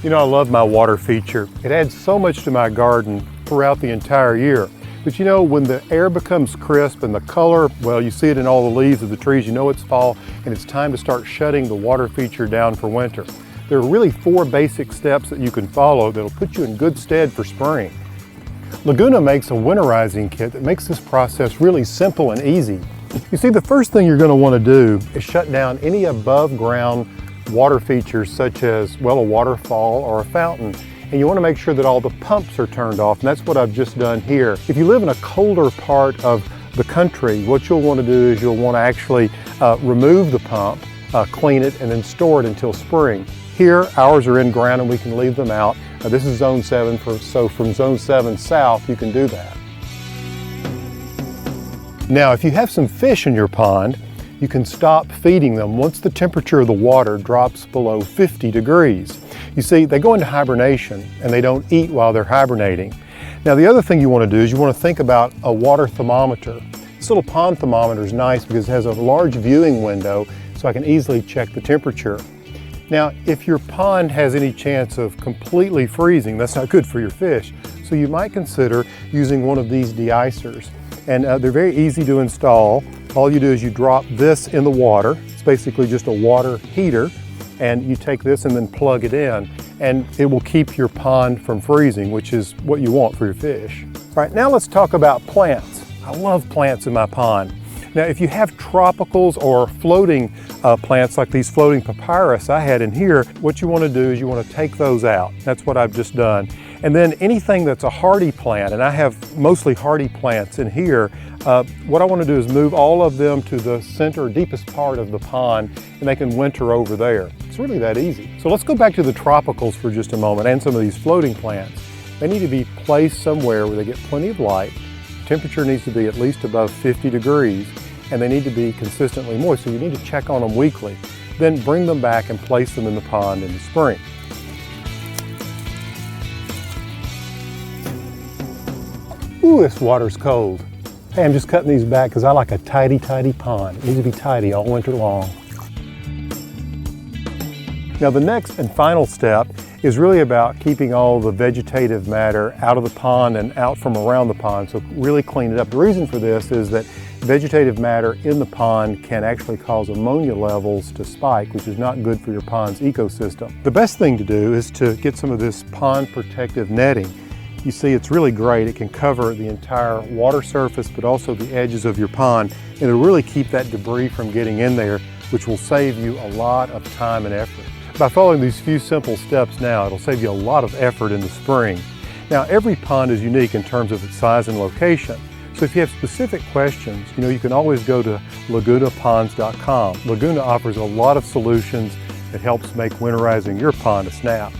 You know, I love my water feature. It adds so much to my garden throughout the entire year. But you know, when the air becomes crisp and the color, well, you see it in all the leaves of the trees, you know it's fall and it's time to start shutting the water feature down for winter. There are really 4 basic steps that you can follow that'll put you in good stead for spring. Laguna makes a winterizing kit that makes this process really simple and easy. You see, the first thing you're going to want to do is shut down any above ground water features such as, well, a waterfall or a fountain. And you want to make sure that all the pumps are turned off, and that's what I've just done here. If you live in a colder part of the country, what you'll want to do is you'll want to actually remove the pump, clean it, and then store it until spring. Here, ours are in ground and we can leave them out. This is zone 7, so from zone 7 south, you can do that. Now, if you have some fish in your pond, you can stop feeding them once the temperature of the water drops below 50 degrees. You see, they go into hibernation and they don't eat while they're hibernating. Now, the other thing you want to do is you want to think about a water thermometer. This little pond thermometer is nice because it has a large viewing window so I can easily check the temperature. Now, if your pond has any chance of completely freezing, that's not good for your fish. So you might consider using one of these De-Icers. And they're very easy to install. All you do is you drop this in the water. It's basically just a water heater. And you take this and then plug it in. And it will keep your pond from freezing, which is what you want for your fish. All right, now let's talk about plants. I love plants in my pond. Now, if you have tropicals or floating plants like these floating papyrus I had in here, what you want to do is you want to take those out. That's what I've just done. And then anything that's a hardy plant, and I have mostly hardy plants in here, what I want to do is move all of them to the center, deepest part of the pond, and they can winter over there. It's really that easy. So let's go back to the tropicals for just a moment and some of these floating plants. They need to be placed somewhere where they get plenty of light. Temperature needs to be at least above 50 degrees, and they need to be consistently moist, so you need to check on them weekly. Then bring them back and place them in the pond in the spring. Ooh, this water's cold. Hey, I'm just cutting these back because I like a tidy, tidy pond. It needs to be tidy all winter long. Now, the next and final step is really about keeping all the vegetative matter out of the pond and out from around the pond, so really clean it up. The reason for this is that vegetative matter in the pond can actually cause ammonia levels to spike, which is not good for your pond's ecosystem. The best thing to do is to get some of this pond protective netting. You see, it's really great. It can cover the entire water surface, but also the edges of your pond, and it'll really keep that debris from getting in there, which will save you a lot of time and effort. By following these few simple steps now, it'll save you a lot of effort in the spring. Now, every pond is unique in terms of its size and location. So if you have specific questions, you can always go to lagunaponds.com. Laguna offers a lot of solutions that helps make winterizing your pond a snap.